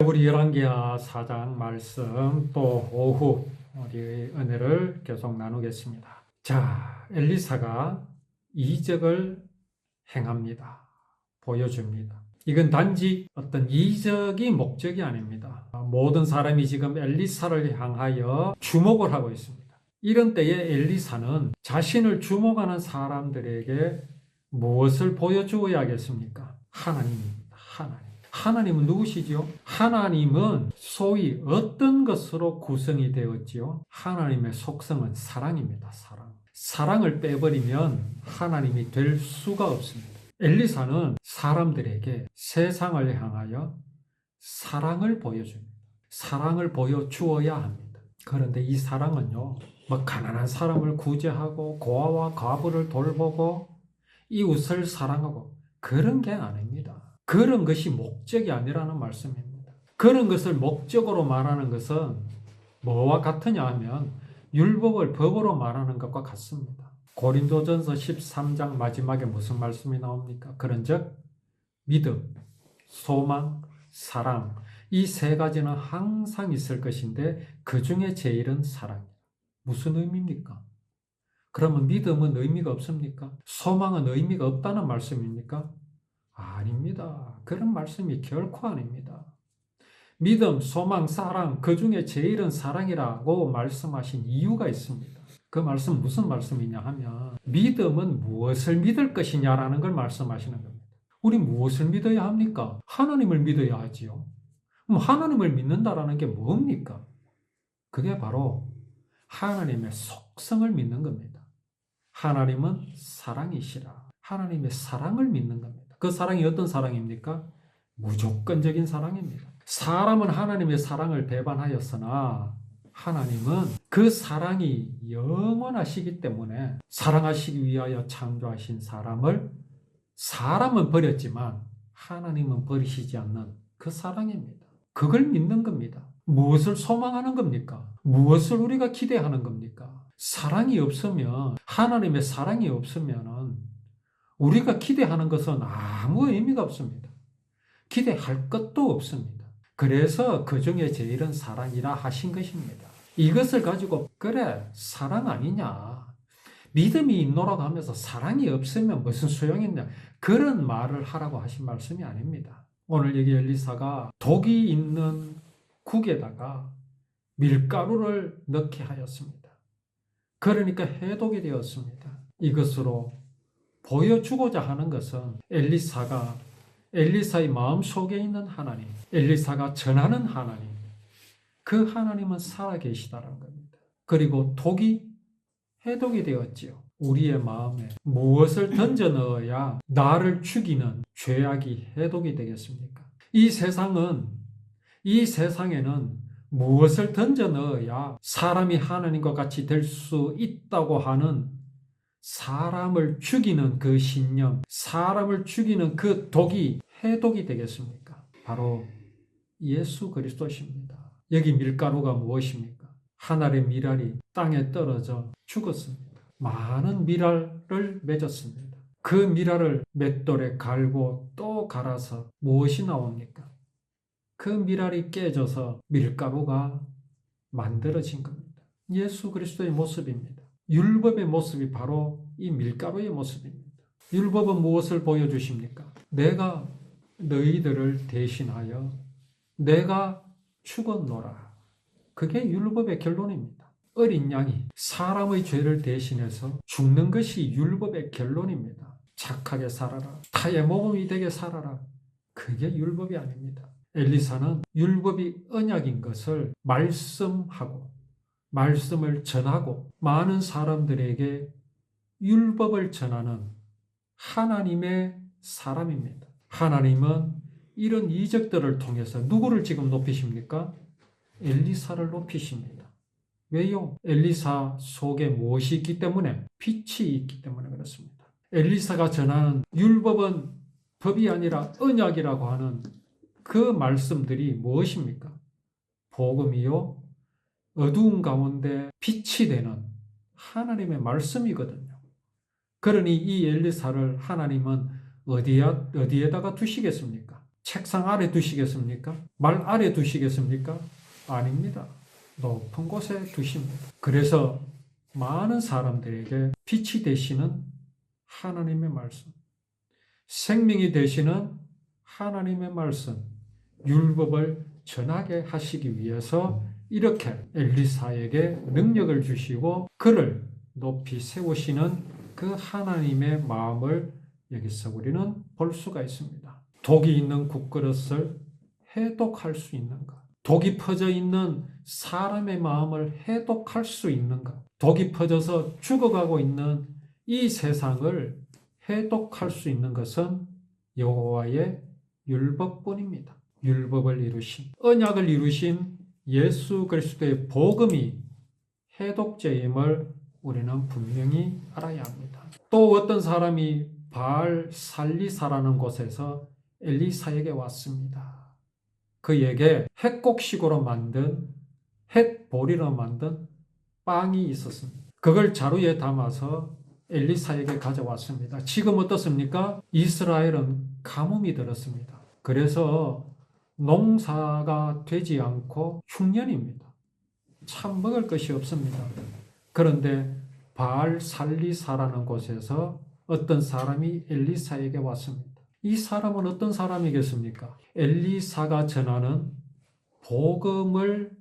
우리 열왕기하 4장 말씀 또 오후 우리 은혜를 계속 나누겠습니다. 자, 엘리사가 이적을 행합니다. 보여줍니다. 이건 단지 어떤 이적이 목적이 아닙니다. 모든 사람이 지금 엘리사를 향하여 주목을 하고 있습니다. 이런 때에 엘리사는 자신을 주목하는 사람들에게 무엇을 보여주어야겠습니까? 하나님입니다. 하나님은 누구시죠? 하나님은 소위 어떤 것으로 구성이 되었지요? 하나님의 속성은 사랑입니다. 사랑을 빼버리면 하나님이 될 수가 없습니다. 엘리사는 사람들에게 세상을 향하여 사랑을 보여줍니다. 사랑을 보여주어야 합니다. 그런데 이 사랑은요, 가난한 사람을 구제하고 고아와 과부를 돌보고 이웃을 사랑하고 그런 게 아닙니다. 그런 것이 목적이 아니라는 말씀입니다. 그런 것을 목적으로 말하는 것은 뭐와 같으냐 하면 율법을 법으로 말하는 것과 같습니다. 고린도전서 13장 마지막에 무슨 말씀이 나옵니까? 그런즉 믿음, 소망, 사랑 이 세 가지는 항상 있을 것인데 그 중에 제일은 사랑이에요. 무슨 의미입니까? 그러면 믿음은 의미가 없습니까? 소망은 의미가 없다는 말씀입니까? 아닙니다. 그런 말씀이 결코 아닙니다. 믿음, 소망, 사랑 그 중에 제일은 사랑이라고 말씀하신 이유가 있습니다. 그 말씀 무슨 말씀이냐 하면 믿음은 무엇을 믿을 것이냐라는 걸 말씀하시는 겁니다. 우리 무엇을 믿어야 합니까? 하나님을 믿어야 하지요. 그럼 하나님을 믿는다라는 게 뭡니까? 그게 바로 하나님의 속성을 믿는 겁니다. 하나님은 사랑이시라. 하나님의 사랑을 믿는 겁니다. 그 사랑이 어떤 사랑입니까? 무조건적인 사랑입니다. 사람은 하나님의 사랑을 배반하였으나 하나님은 그 사랑이 영원하시기 때문에 사랑하시기 위하여 창조하신 사람은 버렸지만 하나님은 버리시지 않는 그 사랑입니다. 그걸 믿는 겁니다. 무엇을 소망하는 겁니까? 무엇을 우리가 기대하는 겁니까? 사랑이 없으면, 하나님의 사랑이 없으면 우리가 기대하는 것은 아무 의미가 없습니다. 기대할 것도 없습니다. 그래서 그 중에 제일은 사랑이라 하신 것입니다. 이것을 가지고 그래 사랑 아니냐, 믿음이 있노라고 하면서 사랑이 없으면 무슨 소용이 있냐, 그런 말을 하라고 하신 말씀이 아닙니다. 오늘 여기 엘리사가 독이 있는 국에다가 밀가루를 넣게 하였습니다. 그러니까 해독이 되었습니다. 이것으로 보여주고자 하는 것은 엘리사의 마음속에 있는 하나님, 엘리사가 전하는 하나님, 그 하나님은 살아계시다는 겁니다. 그리고 독이 해독이 되었지요. 우리의 마음에 무엇을 던져 넣어야 나를 죽이는 죄악이 해독이 되겠습니까? 이 세상에는 무엇을 던져 넣어야 사람이 하나님과 같이 될 수 있다고 하는 사람을 죽이는 그 신념, 사람을 죽이는 그 독이 해독이 되겠습니까? 바로 예수 그리스도십니다. 여기 밀가루가 무엇입니까? 하늘의 밀알이 땅에 떨어져 죽었습니다. 많은 밀알을 맺었습니다. 그 밀알을 맷돌에 갈고 또 갈아서 무엇이 나옵니까? 그 밀알이 깨져서 밀가루가 만들어진 겁니다. 예수 그리스도의 모습입니다. 율법의 모습이 바로 이 밀가루의 모습입니다. 율법은 무엇을 보여주십니까? 내가 너희들을 대신하여 내가 죽었노라. 그게 율법의 결론입니다. 어린 양이 사람의 죄를 대신해서 죽는 것이 율법의 결론입니다. 착하게 살아라. 타의 모범이 되게 살아라. 그게 율법이 아닙니다. 엘리사는 율법이 언약인 것을 말씀하고 말씀을 전하고 많은 사람들에게 율법을 전하는 하나님의 사람입니다. 하나님은 이런 이적들을 통해서 누구를 지금 높이십니까? 엘리사를 높이십니다. 왜요? 엘리사 속에 무엇이 있기 때문에? 빛이 있기 때문에 그렇습니다. 엘리사가 전하는 율법은 법이 아니라 언약이라고 하는 그 말씀들이 무엇입니까? 복음이요, 어두운 가운데 빛이 되는 하나님의 말씀이거든요. 그러니 이 엘리사를 하나님은 어디에다가 두시겠습니까? 책상 아래 두시겠습니까? 말 아래 두시겠습니까? 아닙니다. 높은 곳에 두십니다. 그래서 많은 사람들에게 빛이 되시는 하나님의 말씀, 생명이 되시는 하나님의 말씀, 율법을 전하게 하시기 위해서 이렇게 엘리사에게 능력을 주시고 그를 높이 세우시는 그 하나님의 마음을 여기서 우리는 볼 수가 있습니다. 독이 있는 국그릇을 해독할 수 있는가? 독이 퍼져 있는 사람의 마음을 해독할 수 있는가? 독이 퍼져서 죽어가고 있는 이 세상을 해독할 수 있는 것은 여호와의 율법뿐입니다. 율법을 이루신, 언약을 이루신 예수 그리스도의 복음이 해독제임을 우리는 분명히 알아야 합니다. 또 어떤 사람이 바알 살리사라는 곳에서 엘리사에게 왔습니다. 그에게 햇곡식으로 만든, 햇보리로 만든 빵이 있었습니다. 그걸 자루에 담아서 엘리사에게 가져왔습니다. 지금 어떻습니까? 이스라엘은 가뭄이 들었습니다. 그래서 농사가 되지 않고 흉년입니다. 참 먹을 것이 없습니다. 그런데 바알 살리사라는 곳에서 어떤 사람이 엘리사에게 왔습니다. 이 사람은 어떤 사람이겠습니까? 엘리사가 전하는 복음을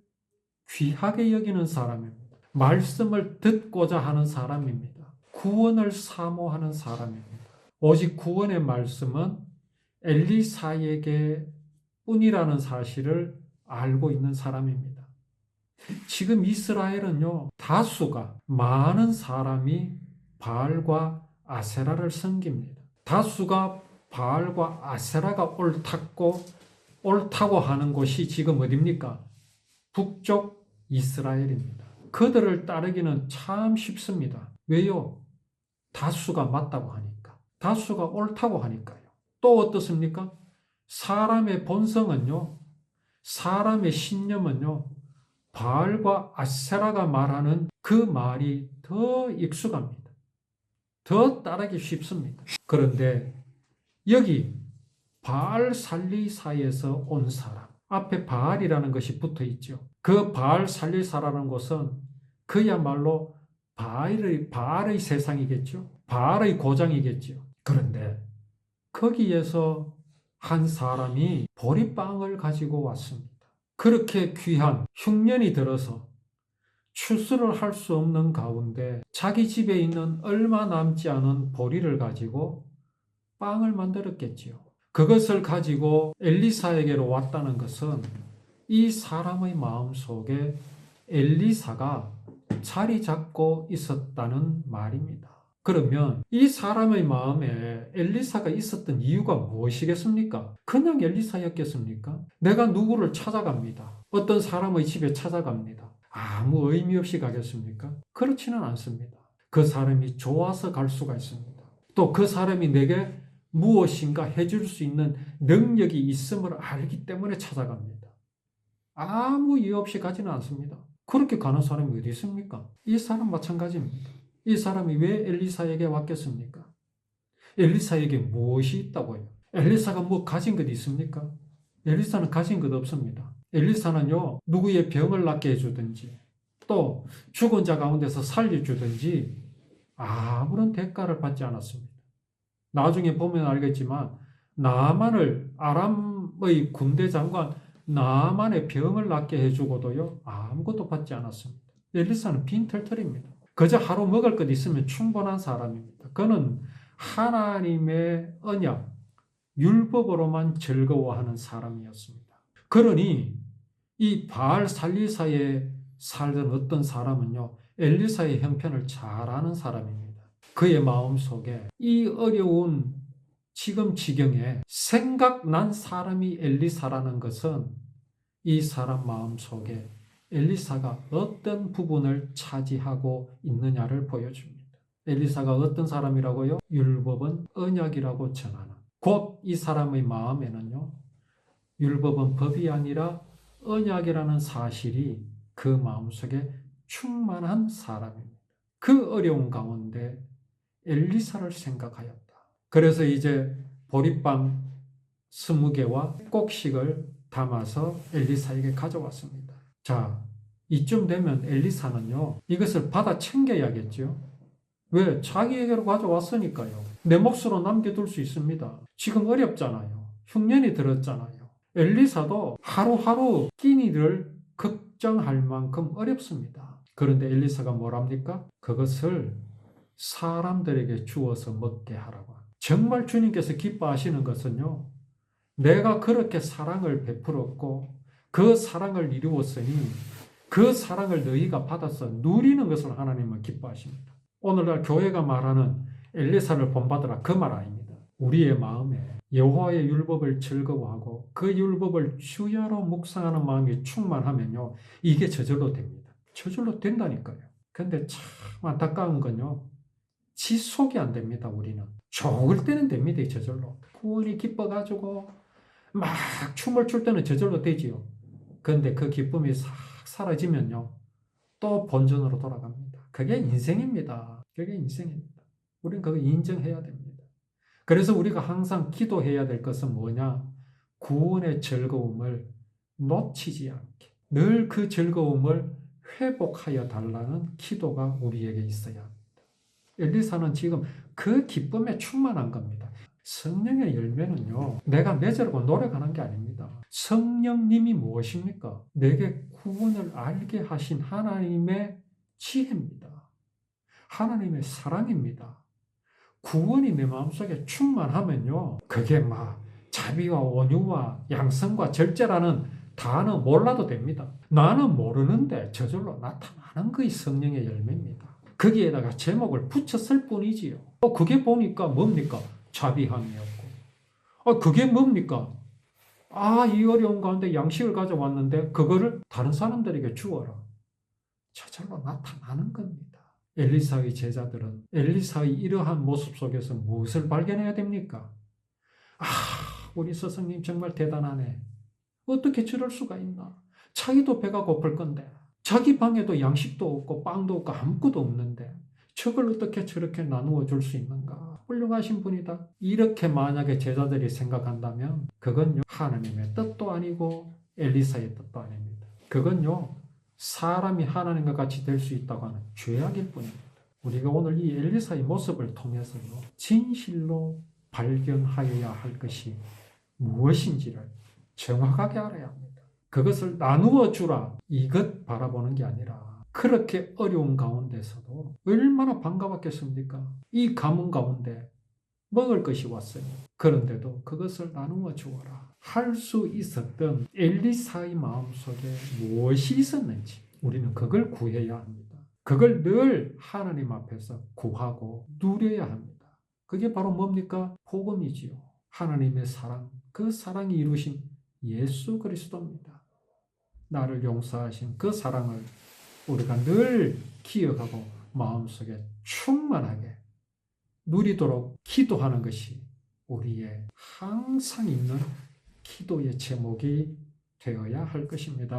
귀하게 여기는 사람입니다. 말씀을 듣고자 하는 사람입니다. 구원을 사모하는 사람입니다. 오직 구원의 말씀은 엘리사에게 뿐이라는 사실을 알고 있는 사람입니다. 지금 이스라엘은요, 다수가, 많은 사람이 바알과 아세라를 섬깁니다. 다수가 바알과 아세라가 옳다고 하는 곳이 지금 어디입니까? 북쪽 이스라엘입니다. 그들을 따르기는 참 쉽습니다. 왜요? 다수가 맞다고 하니까. 다수가 옳다고 하니까요. 또 어떻습니까? 사람의 본성은요, 사람의 신념은요, 바알과 아세라가 말하는 그 말이 더 익숙합니다. 더 따르기 쉽습니다. 그런데 여기 바알 살리사에서 온 사람, 앞에 바알이라는 것이 붙어 있죠. 그 바알 살리사라는 곳은 그야말로 바알의 세상이겠죠. 바알의 고장이겠죠. 그런데 거기에서 한 사람이 보리빵을 가지고 왔습니다. 그렇게 귀한 흉년이 들어서 추수를 할 수 없는 가운데 자기 집에 있는 얼마 남지 않은 보리를 가지고 빵을 만들었겠지요. 그것을 가지고 엘리사에게로 왔다는 것은 이 사람의 마음속에 엘리사가 자리 잡고 있었다는 말입니다. 그러면 이 사람의 마음에 엘리사가 있었던 이유가 무엇이겠습니까? 그냥 엘리사였겠습니까? 내가 누구를 찾아갑니다. 어떤 사람의 집에 찾아갑니다. 아무 의미 없이 가겠습니까? 그렇지는 않습니다. 그 사람이 좋아서 갈 수가 있습니다. 또 그 사람이 내게 무엇인가 해줄 수 있는 능력이 있음을 알기 때문에 찾아갑니다. 아무 이유 없이 가지는 않습니다. 그렇게 가는 사람이 어디 있습니까? 이 사람 마찬가지입니다. 이 사람이 왜 엘리사에게 왔겠습니까? 엘리사에게 무엇이 있다고요? 엘리사가 뭐 가진 것 있습니까? 엘리사는 가진 것 없습니다. 엘리사는요, 누구의 병을 낫게 해주든지 또 죽은 자 가운데서 살려주든지 아무런 대가를 받지 않았습니다. 나중에 보면 알겠지만 나만을, 아람의 군대 장관 나만의 병을 낫게 해주고도요, 아무것도 받지 않았습니다. 엘리사는 빈털털입니다. 그저 하루 먹을 것 있으면 충분한 사람입니다. 그는 하나님의 언약, 율법으로만 즐거워하는 사람이었습니다. 그러니 이 바알 살리사에 살던 어떤 사람은요, 엘리사의 형편을 잘 아는 사람입니다. 그의 마음속에 이 어려운 지금 지경에 생각난 사람이 엘리사라는 것은 이 사람 마음속에 엘리사가 어떤 부분을 차지하고 있느냐를 보여줍니다. 엘리사가 어떤 사람이라고요? 율법은 언약이라고 전하는. 곧 이 사람의 마음에는요, 율법은 법이 아니라 언약이라는 사실이 그 마음속에 충만한 사람입니다. 그 어려운 가운데 엘리사를 생각하였다. 그래서 이제 보리빵 20개와 곡식을 담아서 엘리사에게 가져왔습니다. 자, 이쯤 되면 엘리사는요, 이것을 받아 챙겨야겠죠. 왜? 자기에게로 가져왔으니까요. 내 몫으로 남겨둘 수 있습니다. 지금 어렵잖아요. 흉년이 들었잖아요. 엘리사도 하루하루 끼니를 걱정할 만큼 어렵습니다. 그런데 엘리사가 뭐랍니까? 그것을 사람들에게 주어서 먹게 하라고. 정말 주님께서 기뻐하시는 것은요, 내가 그렇게 사랑을 베풀었고 그 사랑을 이루었으니 그 사랑을 너희가 받아서 누리는 것을 하나님은 기뻐하십니다. 오늘날 교회가 말하는 엘리사를 본받으라, 그 말 아닙니다. 우리의 마음에 여호와의 율법을 즐거워하고 그 율법을 주야로 묵상하는 마음이 충만하면요, 이게 저절로 됩니다. 저절로 된다니까요. 근데 참 안타까운 건요, 지속이 안 됩니다. 우리는 좋을 때는 됩니다. 저절로 구원이 기뻐가지고 막 춤을 출 때는 저절로 되지요. 그런데 그 기쁨이 싹 사라지면요, 또 본전으로 돌아갑니다. 그게 인생입니다. 그게 인생입니다. 우리는 그거 인정해야 됩니다. 그래서 우리가 항상 기도해야 될 것은 뭐냐? 구원의 즐거움을 놓치지 않게 늘 그 즐거움을 회복하여 달라는 기도가 우리에게 있어야 합니다. 엘리사는 지금 그 기쁨에 충만한 겁니다. 성령의 열매는요, 내가 맺으려고 노력하는 게 아닙니다. 성령님이 무엇입니까? 내게 구원을 알게 하신 하나님의 지혜입니다. 하나님의 사랑입니다. 구원이 내 마음속에 충만하면요, 그게 막 자비와 온유와 양성과 절제라는 단어 몰라도 됩니다. 나는 모르는데 저절로 나타나는 것이 성령의 열매입니다. 거기에다가 제목을 붙였을 뿐이지요. 그게 보니까 뭡니까? 자비함이었고. 그게 뭡니까? 이 어려운 가운데 양식을 가져왔는데 그거를 다른 사람들에게 주어라. 저절로 나타나는 겁니다. 엘리사의 제자들은 엘리사의 이러한 모습 속에서 무엇을 발견해야 됩니까? 우리 스승님 정말 대단하네. 어떻게 저럴 수가 있나? 자기도 배가 고플 건데, 자기 방에도 양식도 없고 빵도 없고 아무것도 없는데 저걸 어떻게 저렇게 나누어 줄 수 있는가? 훌륭하신 분이다. 이렇게 만약에 제자들이 생각한다면 그건요, 하나님의 뜻도 아니고 엘리사의 뜻도 아닙니다. 그건요, 사람이 하나님과 같이 될 수 있다고 하는 죄악일 뿐입니다. 우리가 오늘 이 엘리사의 모습을 통해서요, 진실로 발견하여야 할 것이 무엇인지를 정확하게 알아야 합니다. 그것을 나누어 주라, 이것 바라보는 게 아니라 그렇게 어려운 가운데서도 얼마나 반가웠겠습니까? 이 가뭄 가운데 먹을 것이 왔어요. 그런데도 그것을 나누어 주어라 할 수 있었던 엘리사의 마음속에 무엇이 있었는지 우리는 그걸 구해야 합니다. 그걸 늘 하나님 앞에서 구하고 누려야 합니다. 그게 바로 뭡니까? 복음이지요. 하나님의 사랑, 그 사랑이 이루신 예수 그리스도입니다. 나를 용서하신 그 사랑을 우리가 늘 기억하고 마음속에 충만하게 누리도록 기도하는 것이 우리의 항상 있는 기도의 제목이 되어야 할 것입니다.